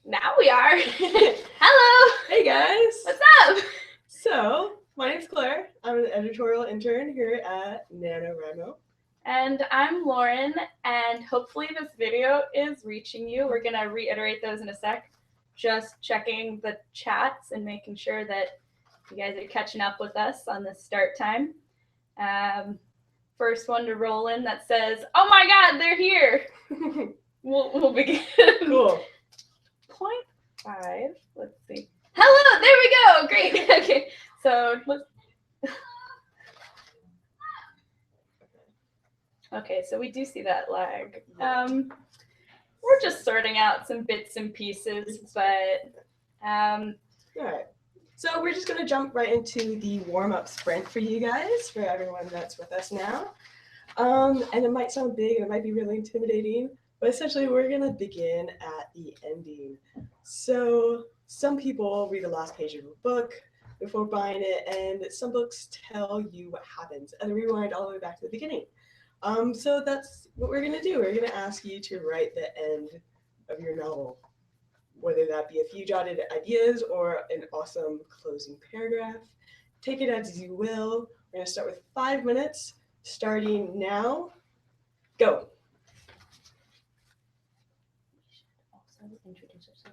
Now we are. Hello. Hey guys. What's up? So, my name's Claire. I'm an editorial intern here at NaNoWriMo. And I'm Lauren, and hopefully this video is reaching you. We're gonna reiterate those in a sec. Just checking the chats and making sure that you guys are catching up with us on the start time. First one to roll in that says, "Oh my God, they're here." We'll begin. Cool. 0.5. Let's see. Hello. There we go. Great. Okay. So let's. Okay, so we do see that lag. We're just sorting out some bits and pieces, but All right. So we're just gonna jump right into the warm-up sprint for you guys, for everyone that's with us now. And it might sound big and it might be really intimidating, but essentially we're gonna begin at the ending. So some people read the last page of a book before buying it, and some books tell you what happens and rewind all the way back to the beginning. So that's what we're gonna do. We're gonna ask you to write the end of your novel, whether that be a few jotted ideas or an awesome closing paragraph. Take it as you will. We're gonna start with 5 minutes, starting now. Go. we should also introduce ourselves.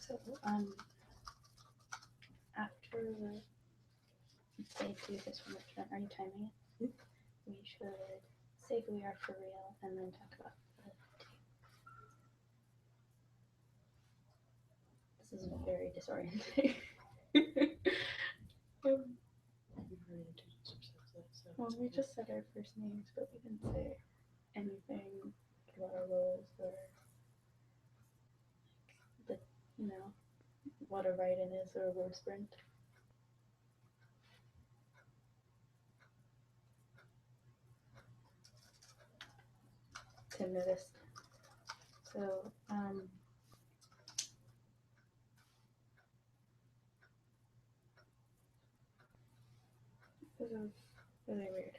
So after they do this one, are you timing it? We should say who we are for real and then talk about the This is very disorienting. Well, we just said our first names, but we didn't say anything about our roles or the, what a write-in is or a word sprint. Tim noticed. So, this is really weird.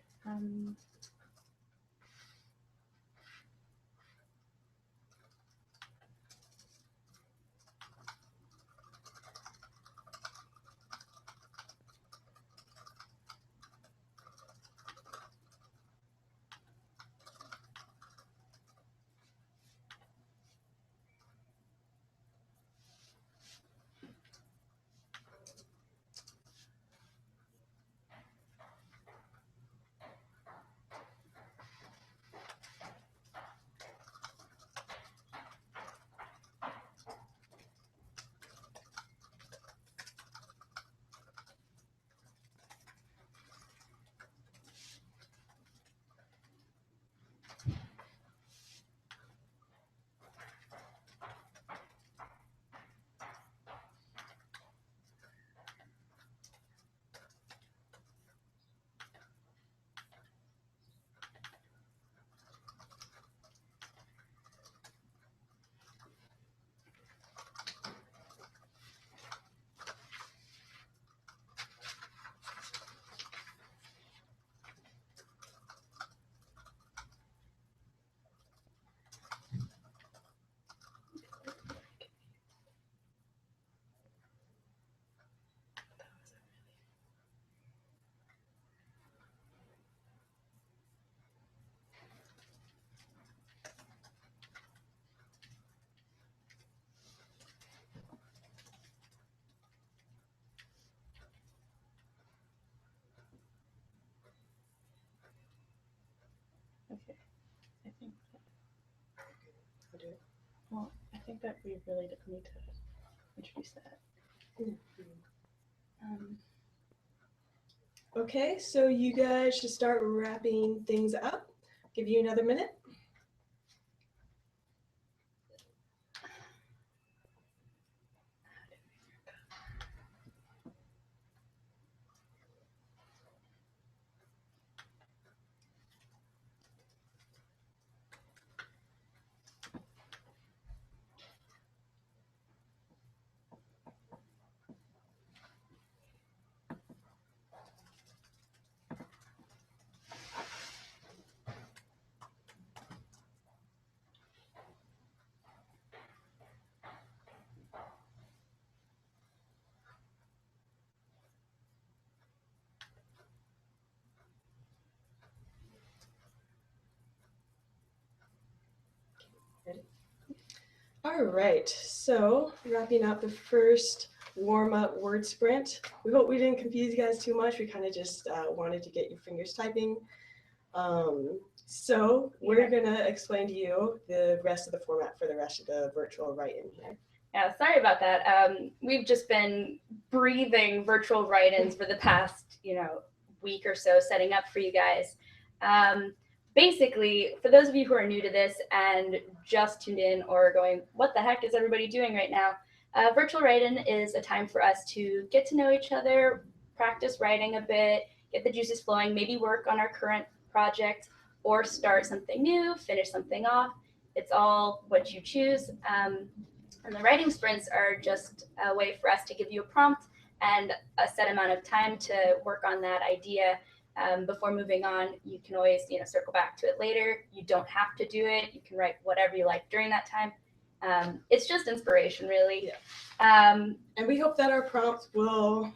Okay. I think that, I'll do it. well, I think that we really don't need to introduce that. Okay, so you guys should start wrapping things up. Give you another minute. Ready? All right, so wrapping up the first warm-up word sprint. We hope we didn't confuse you guys too much. We kind of just wanted to get your fingers typing. So we're gonna explain to you the rest of the format for the rest of the virtual write-in here. Yeah, sorry about that. We've just been breathing virtual write-ins for the past, week or so, setting up for you guys. Basically, for those of you who are new to this and just tuned in or going, what the heck is everybody doing right now? Virtual write-in is a time for us to get to know each other, practice writing a bit, get the juices flowing, maybe work on our current project, or start something new, finish something off. It's all what you choose. And the writing sprints are just a way for us to give you a prompt and a set amount of time to work on that idea before moving on. You can always, circle back to it later. You don't have to do it. You can write whatever you like during that time. It's just inspiration, really. Yeah. And we hope that our prompts will,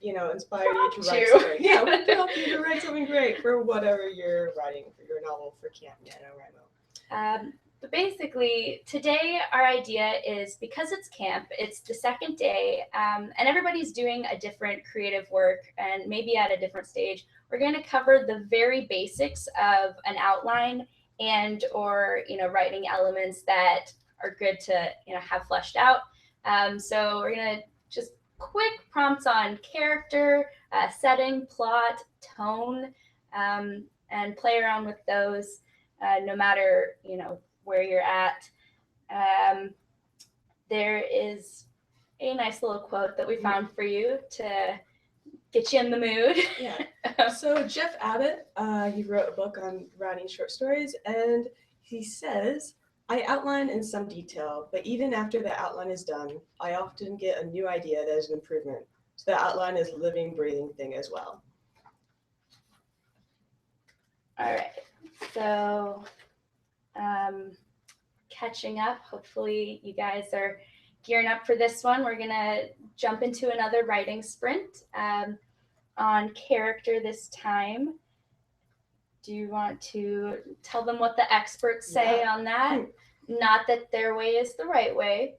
inspire you to write something. Yeah, we help you to write something great for whatever you're writing for your novel for Camp NaNoWriMo. But basically, today our idea is, because it's camp, it's the second day, and everybody's doing a different creative work and maybe at a different stage. We're going to cover the very basics of an outline and or writing elements that are good to have fleshed out. So we're going to just quick prompts on character, setting, plot, tone, and play around with those no matter where you're at. There is a nice little quote that we found for you to get you in the mood. Yeah. So Jeff Abbott, he wrote a book on writing short stories, and he says, I outline in some detail, but even after the outline is done, I often get a new idea that is an improvement. So the outline is a living, breathing thing as well. All right. So catching up. Hopefully you guys are gearing up for this one. We're going to jump into another writing sprint on character this time. Do you want to tell them what the experts say on that? Not that their way is the right way,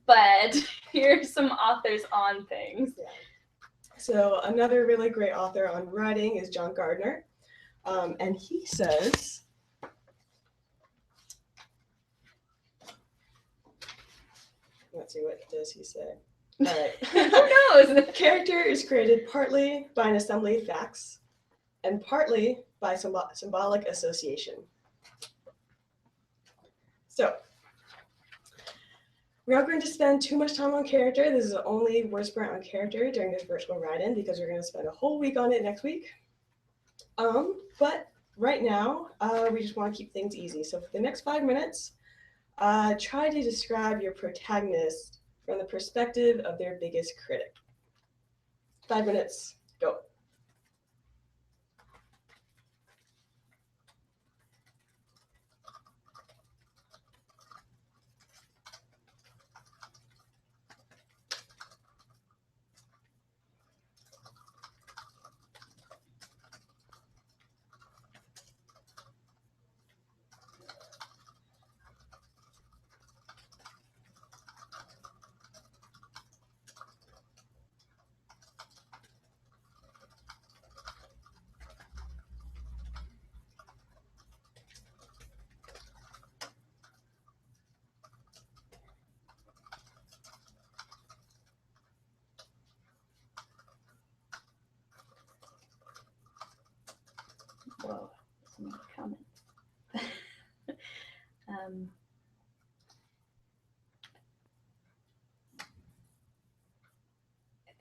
but here's some authors on things. Yeah. So another really great author on writing is John Gardner. And he says, let's see, what does he say? All right. Who knows? Character is created partly by an assembly of facts and partly by symbolic association. So we're not going to spend too much time on character. This is the only word sprint on character during this virtual write-in because we're going to spend a whole week on it next week. But right now, we just want to keep things easy. So for the next 5 minutes, try to describe your protagonist from the perspective of their biggest critic. 5 minutes, go.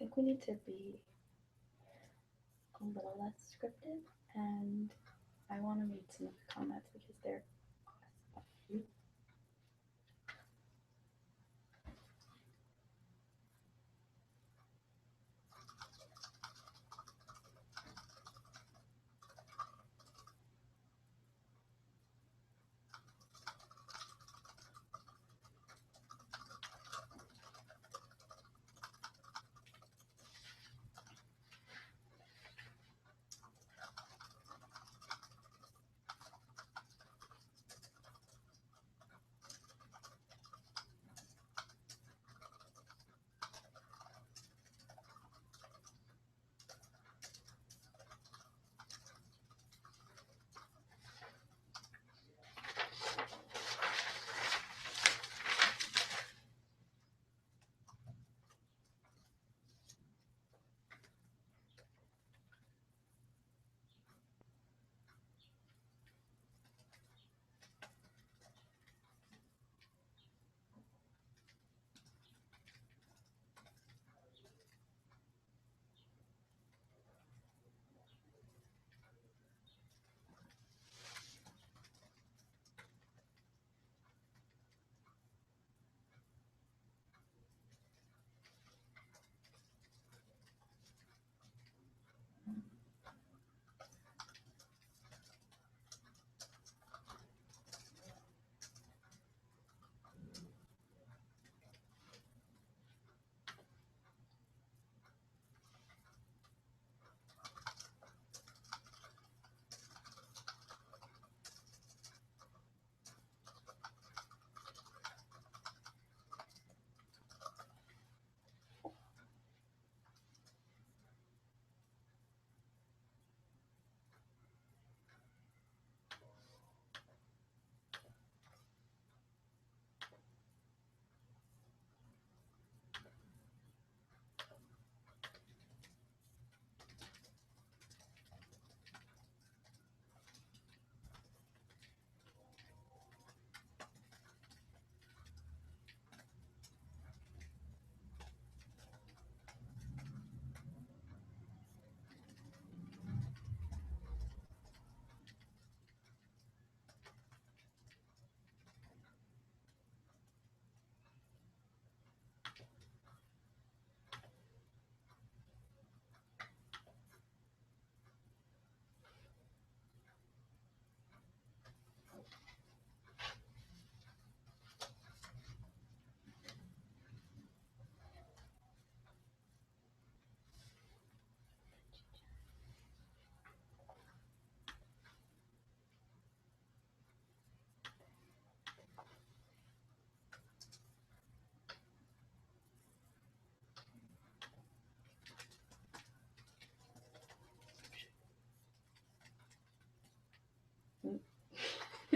think we need to be a little less scripted, and I want to read some of the comments because they're awesome.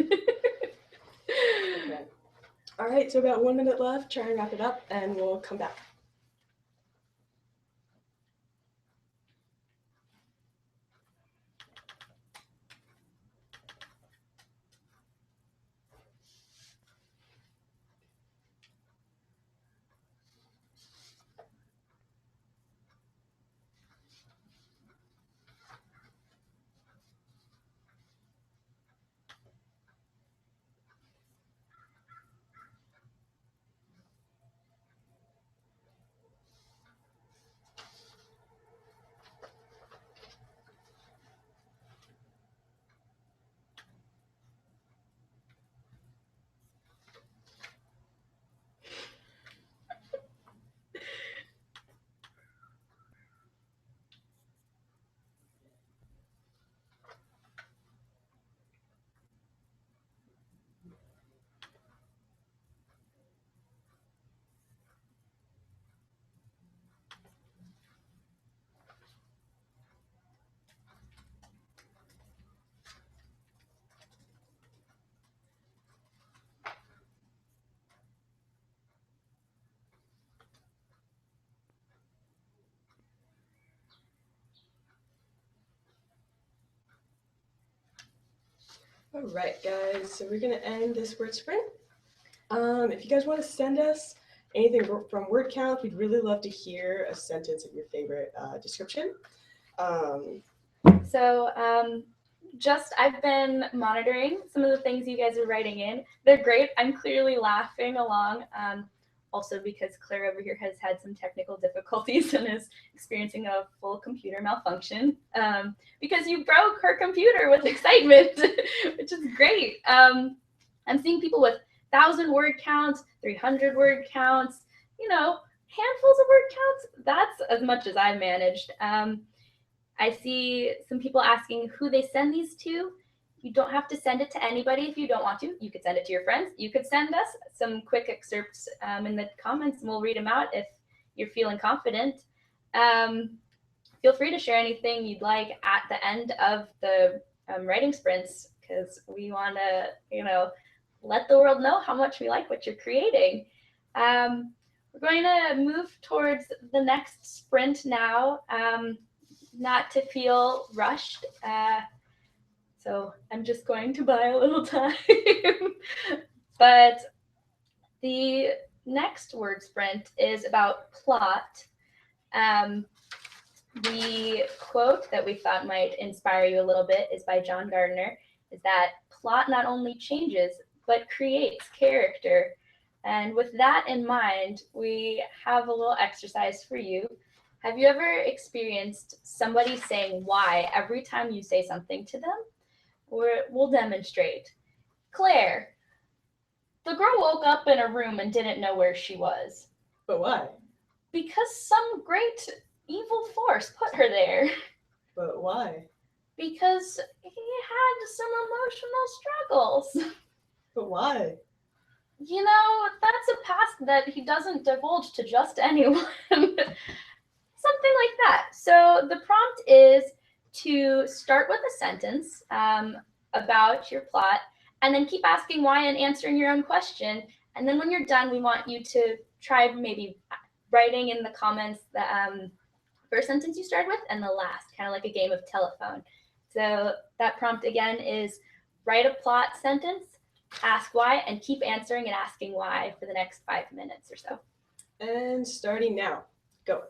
Okay. All right, so about 1 minute left. Try and wrap it up, and we'll come back. All right, guys, so we're going to end this word sprint. If you guys want to send us anything from word count. We'd really love to hear a sentence of your favorite description. I've been monitoring some of the things you guys are writing in. They're great. I'm clearly laughing along. Also because Claire over here has had some technical difficulties and is experiencing a full computer malfunction because you broke her computer with excitement, which is great. I'm seeing people with 1,000 word counts, 300 word counts, handfuls of word counts. That's as much as I've managed. I see some people asking who they send these to. You don't have to send it to anybody if you don't want to. You could send it to your friends. You could send us some quick excerpts in the comments, and we'll read them out if you're feeling confident. Feel free to share anything you'd like at the end of the writing sprints, because we want to, let the world know how much we like what you're creating. We're going to move towards the next sprint now. Not to feel rushed. So I'm just going to buy a little time. But the next word sprint is about plot. The quote that we thought might inspire you a little bit is by John Gardner, is that plot not only changes, but creates character. And with that in mind, we have a little exercise for you. Have you ever experienced somebody saying why every time you say something to them? We'll demonstrate. Claire, the girl woke up in a room and didn't know where she was. But why? Because some great evil force put her there. But why? Because he had some emotional struggles. But why? That's a past that he doesn't divulge to just anyone. Something like that. So the prompt is to start with a sentence about your plot, and then keep asking why and answering your own question. And then when you're done, we want you to try maybe writing in the comments the first sentence you started with and the last, kind of like a game of telephone. So that prompt again is write a plot sentence, ask why, and keep answering and asking why for the next 5 minutes or so. And starting now. Go.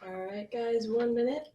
All right, guys, 1 minute.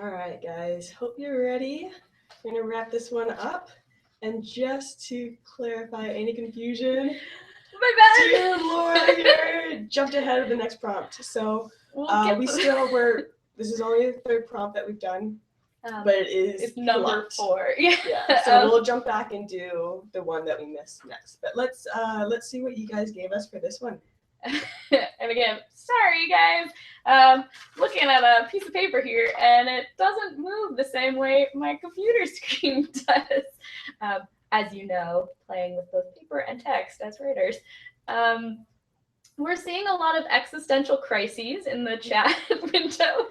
All right, guys, hope you're ready. We're gonna wrap this one up. And just to clarify any confusion, My bad. dear Laura here jumped ahead of the next prompt. So this is only the third prompt that we've done, but it's number 4. Yeah. So we'll jump back and do the one that we missed next. But let's see what you guys gave us for this one. And again, sorry guys, looking at a piece of paper here and it doesn't move the same way my computer screen does. As you know, playing with both paper and text as writers. We're seeing a lot of existential crises in the chat window.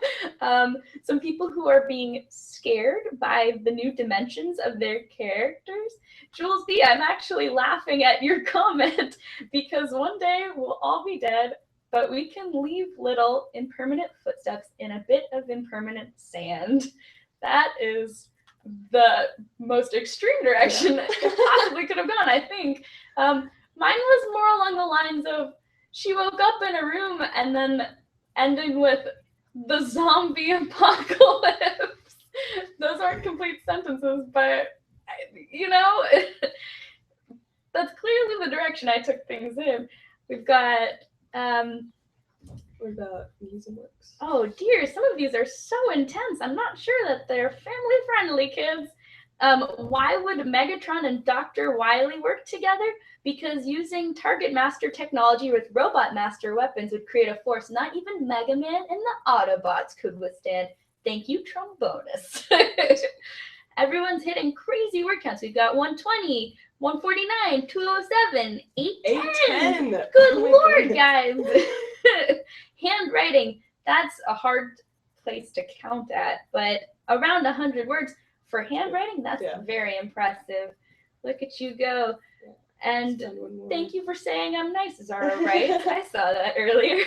Some people who are being scared by the new dimensions of their characters. Jules B, I'm actually laughing at your comment because one day we'll all be dead, but we can leave little impermanent footsteps in a bit of impermanent sand. That is the most extreme direction it possibly could have gone, I think. Mine was more along the lines of she woke up in a room and then ending with the zombie apocalypse. Those aren't complete sentences, but you know, that's clearly the direction I took things in. We've got what about these works? Oh dear, some of these are so intense. I'm not sure that they're family friendly, kids. Why would Megatron and Dr. Wily work together? Because using Target Master technology with Robot Master weapons would create a force not even Mega Man and the Autobots could withstand. Thank you, Trombonus. Everyone's hitting crazy word counts. We've got 120, 149, 207, 810. Good Lord, guys. Handwriting, that's a hard place to count at, but around 100 words for handwriting, that's very impressive. Look at you go. And thank you for saying I'm nice, Zara, right? I saw that earlier.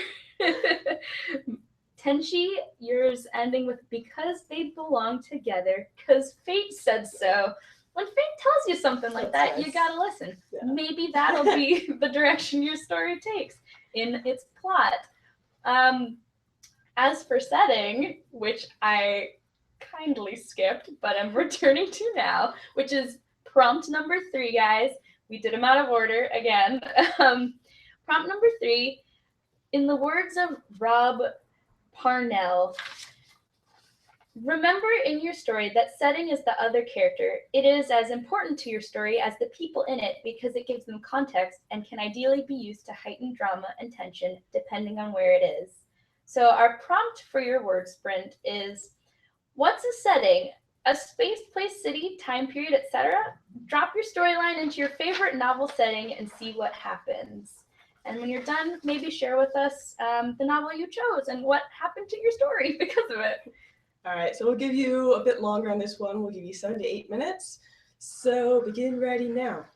Tenshi, yours ending with because they belong together, because fate said so. When fate tells you something like that, you gotta listen. Yeah. Maybe that'll be the direction your story takes in its plot. As for setting, which I kindly skipped, but I'm returning to now, which is prompt number 3, guys. We did them out of order again. Prompt number 3, in the words of Rob Parnell, remember in your story that setting is the other character. It is as important to your story as the people in it because it gives them context and can ideally be used to heighten drama and tension depending on where it is. So our prompt for your word sprint is, what's a setting? A space, place, city, time period, etc. Drop your storyline into your favorite novel setting and see what happens. And when you're done, maybe share with us the novel you chose and what happened to your story because of it. All right, so we'll give you a bit longer on this one. We'll give you 7 to 8 minutes. So begin writing now.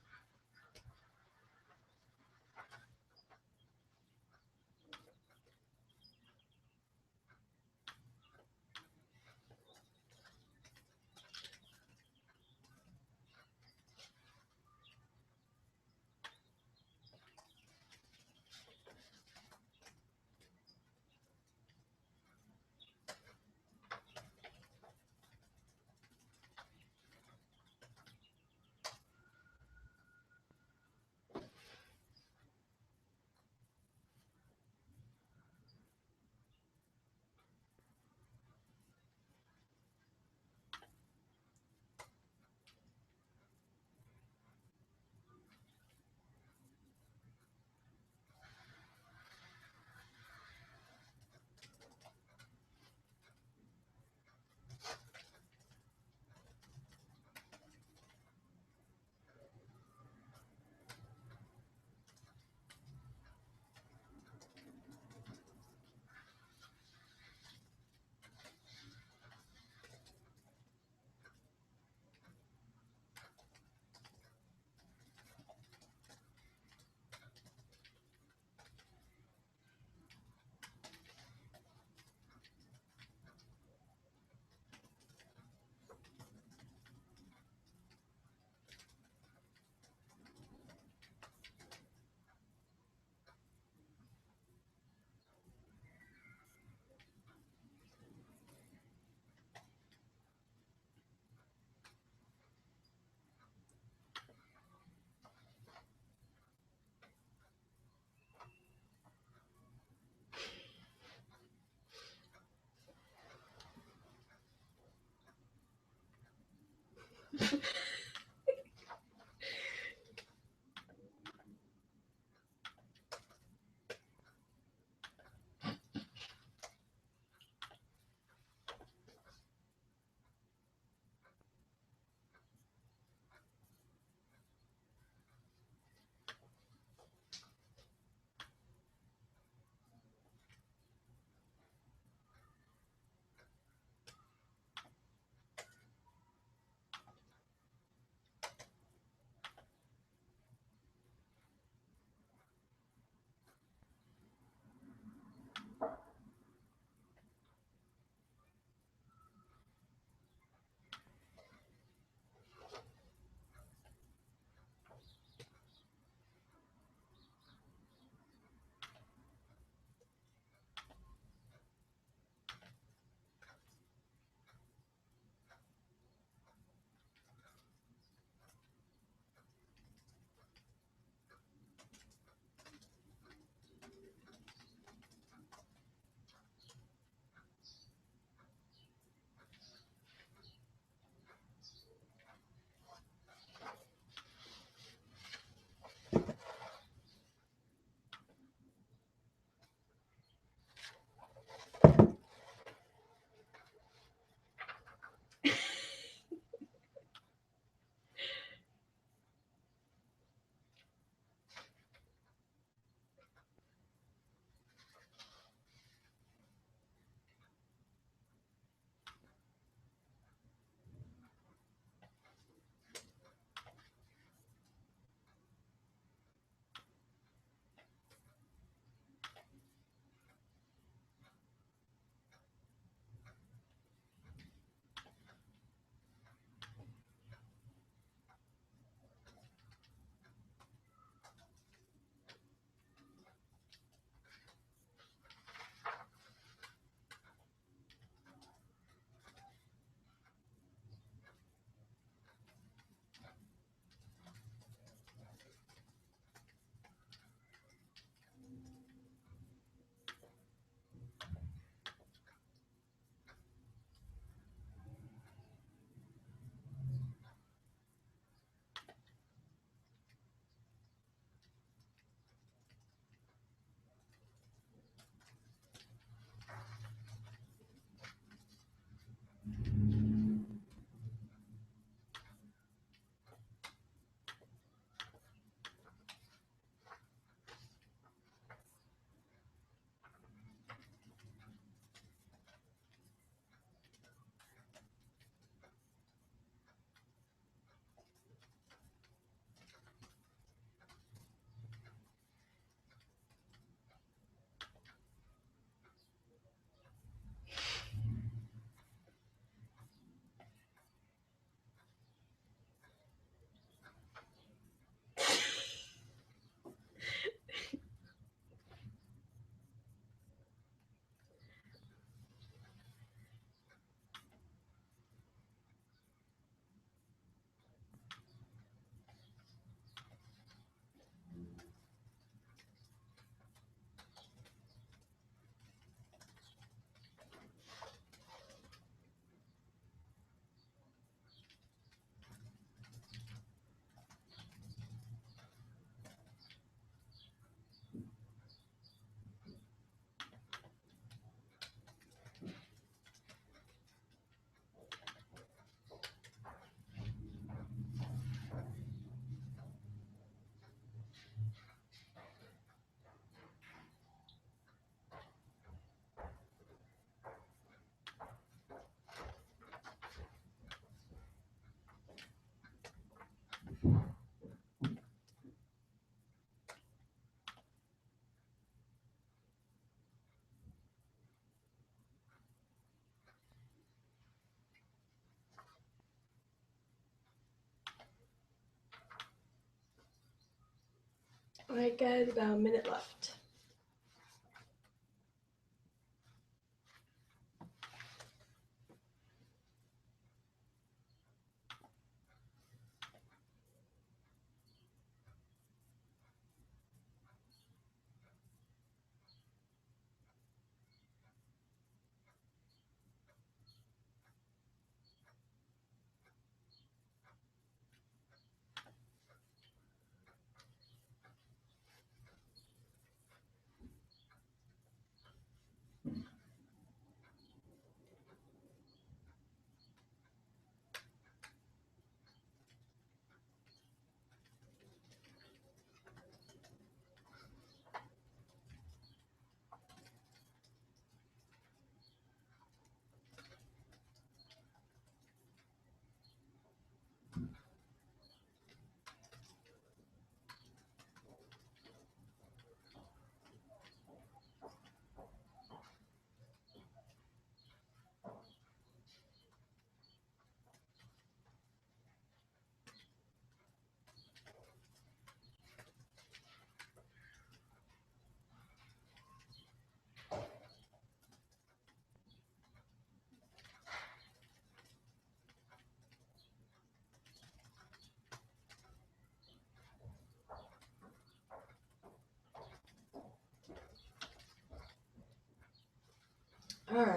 All right, guys, about a minute left.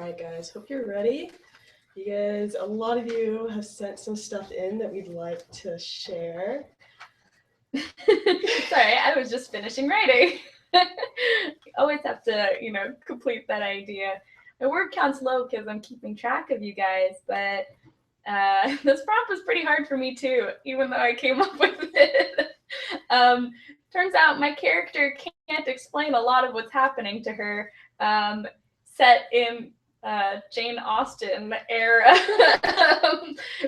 right, guys, hope you're ready. You guys, a lot of you have sent some stuff in that we'd like to share. Sorry, I was just finishing writing. Always have to, complete that idea. My word count's low because I'm keeping track of you guys, but this prompt was pretty hard for me too, even though I came up with it. Turns out my character can't explain a lot of what's happening to her, set in Jane Austen era,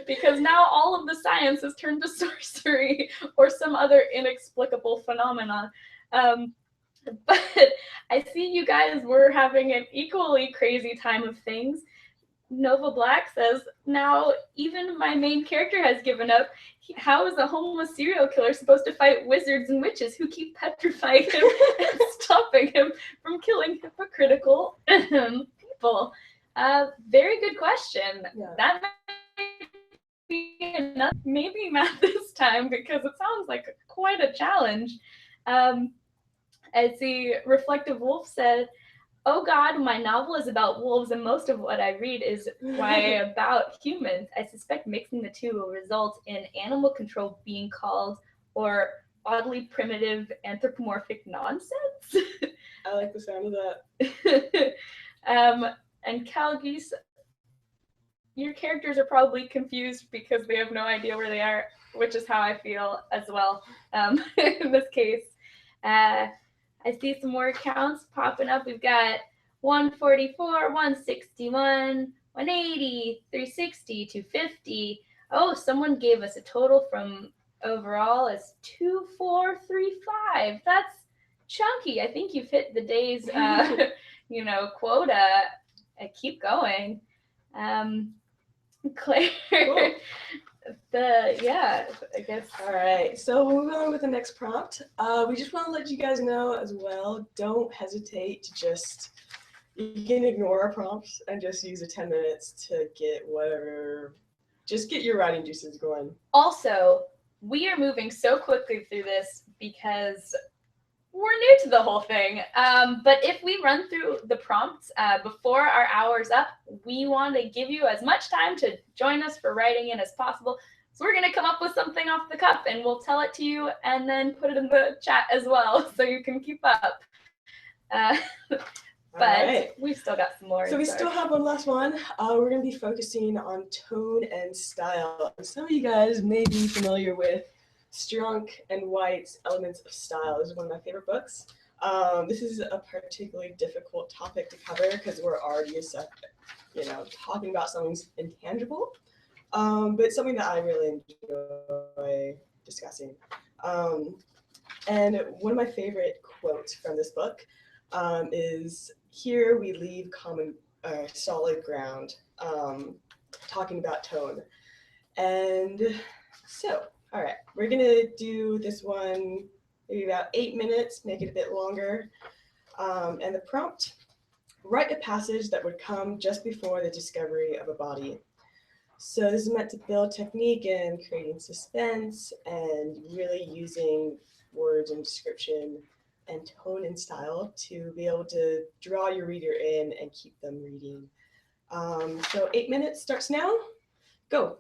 because now all of the science has turned to sorcery or some other inexplicable phenomenon. But I see you guys were having an equally crazy time of things. Nova Black says, now even my main character has given up. How is a homeless serial killer supposed to fight wizards and witches who keep petrifying him and stopping him from killing hypocritical people? Very good question. Yeah. That might be enough. Maybe not this time because it sounds like quite a challenge. As the Reflective Wolf said, oh God, my novel is about wolves and most of what I read is about humans. I suspect mixing the two will result in animal control being called or oddly primitive anthropomorphic nonsense. I like the sound of that. And Calgeese, your characters are probably confused because they have no idea where they are, which is how I feel as well in this case. I see some more accounts popping up. We've got 144, 161, 180, 360, 250. Oh, someone gave us a total from overall as 2435. That's chunky. I think you've hit the day's, quota. Keep going. Claire. Cool. I guess. All right, so we'll move on with the next prompt. We just want to let you guys know as well, don't hesitate to you can ignore our prompts and just use the 10 minutes to get just get your writing juices going. Also, we are moving so quickly through this because we're new to the whole thing. But if we run through the prompts before our hour's up, we want to give you as much time to join us for writing in as possible. So we're going to come up with something off the cuff and we'll tell it to you and then put it in the chat as well so you can keep up. But right. We've still got some more. So we still have one last one. We're going to be focusing on tone and style. Some of you guys may be familiar with Strunk and White's Elements of Style. This is one of my favorite books. This is a particularly difficult topic to cover because we're already talking about something's intangible, but it's something that I really enjoy discussing. And one of my favorite quotes from this book is, "Here we leave solid ground," talking about tone. And so, all right, we're gonna do this one maybe about 8 minutes, make it a bit longer. And the prompt, write a passage that would come just before the discovery of a body. So this is meant to build technique and creating suspense and really using words and description and tone and style to be able to draw your reader in and keep them reading. So 8 minutes starts now. Go.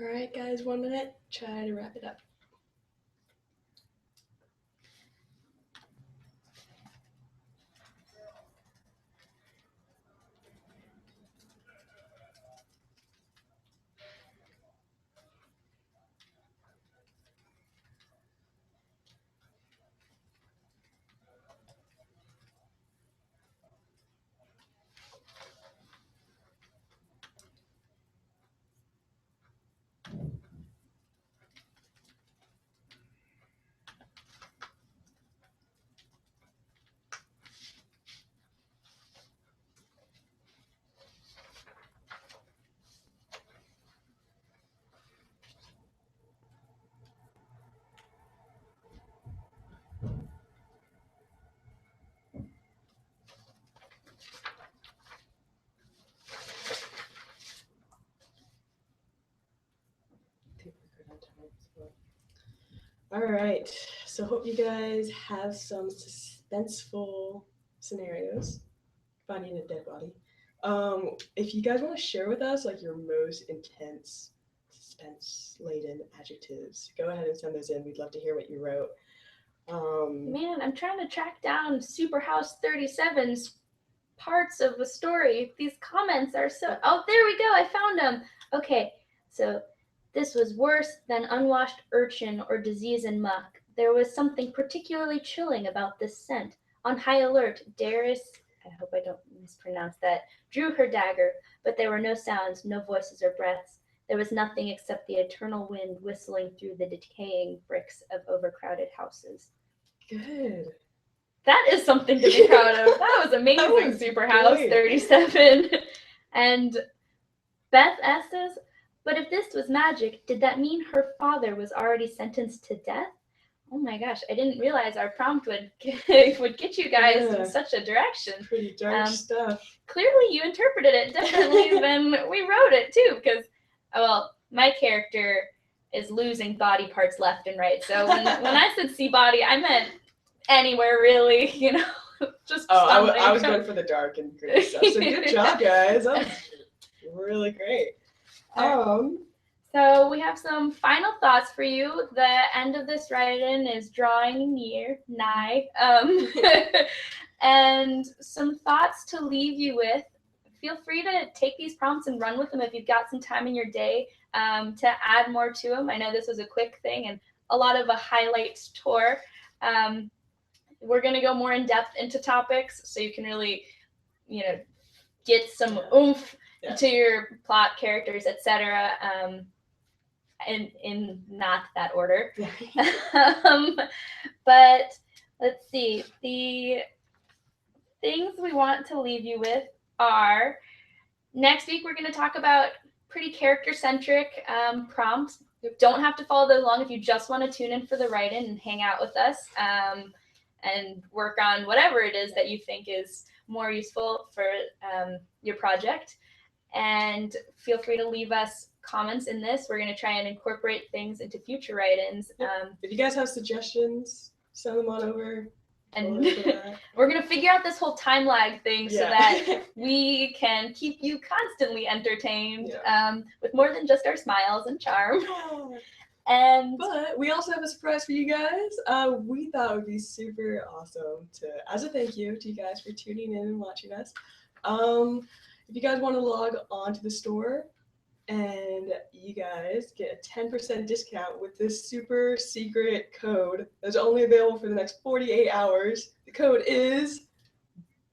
All right, guys, 1 minute. Try to wrap it up. All right, so hope you guys have some suspenseful scenarios. Finding a dead body. If you guys want to share with us like your most intense suspense-laden adjectives, go ahead and send those in. We'd love to hear what you wrote. Man, I'm trying to track down Superhouse 37's parts of the story. These comments are so... Oh, there we go. I found them. Okay, so this was worse than unwashed urchin or disease and muck. There was something particularly chilling about this scent. On high alert, Darius, I hope I don't mispronounce that, drew her dagger, but there were no sounds, no voices or breaths. There was nothing except the eternal wind whistling through the decaying bricks of overcrowded houses. Good. That is something to be proud of. That was amazing, That was Superhouse great. 37. And Beth asks, but if this was magic, did that mean her father was already sentenced to death? Oh my gosh, I didn't realize our prompt would get you guys in such a direction. Pretty dark stuff. Clearly you interpreted it differently than we wrote it too, because, well, my character is losing body parts left and right. So when I said see body, I meant anywhere really, you know, just I was going for the dark and gritty stuff. So good job, guys. That was really great. So we have some final thoughts for you. The end of this write-in is drawing nigh, and some thoughts to leave you with. Feel free to take these prompts and run with them if you've got some time in your day to add more to them. I know this was a quick thing and a lot of a highlights tour. We're going to go more in depth into topics so you can really, you know, get some oomph to your plot, characters, etc. In not that order. But let's see. The things we want to leave you with are, next week we're going to talk about pretty character-centric prompts. You don't have to follow those along if you just want to tune in for the write-in and hang out with us and work on whatever it is that you think is more useful for your project. And feel free to leave us comments in this. We're going to try and incorporate things into future write-ins. If you guys have suggestions, send them on over. And we're going to figure out this whole time lag thing so that we can keep you constantly entertained with more than just our smiles and charm. But we also have a surprise for you guys. We thought it would be super awesome to, as a thank you to you guys for tuning in and watching us. If you guys want to log on to the store, and you guys get a 10% discount with this super secret code that's only available for the next 48 hours. The code is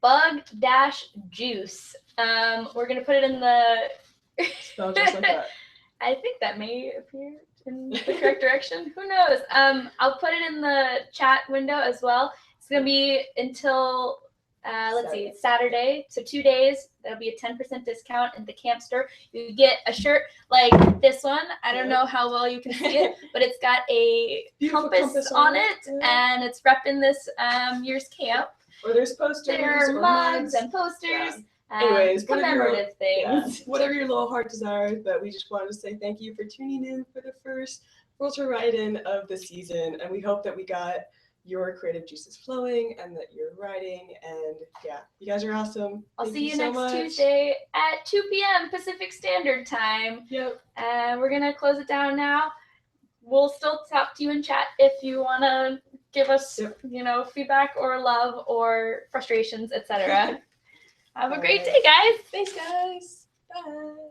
bug-juice. We're going to put it in the... Spell just like that. I think that may appear in the correct direction. Who knows? I'll put it in the chat window as well. It's going to be until... Saturday. So 2 days, there'll be a 10% discount in the Camp store. You get a shirt like this one. I don't know how well you can see it, but it's got a compass on it, and it's repping this year's camp. Or there's posters. There are mugs and posters. Anyways, commemorative things. Whatever your little heart desires, but we just wanted to say thank you for tuning in for the first Virtual Write-In of the season, and we hope that we got your creative juices flowing and that you're writing, and you guys are awesome. I'll see you next Tuesday at 2 p.m. Pacific Standard Time. Yep. We're gonna close it down now. We'll still talk to you in chat if you wanna give us, feedback or love or frustrations, etc. Have a great day, guys. Thanks, guys. Bye.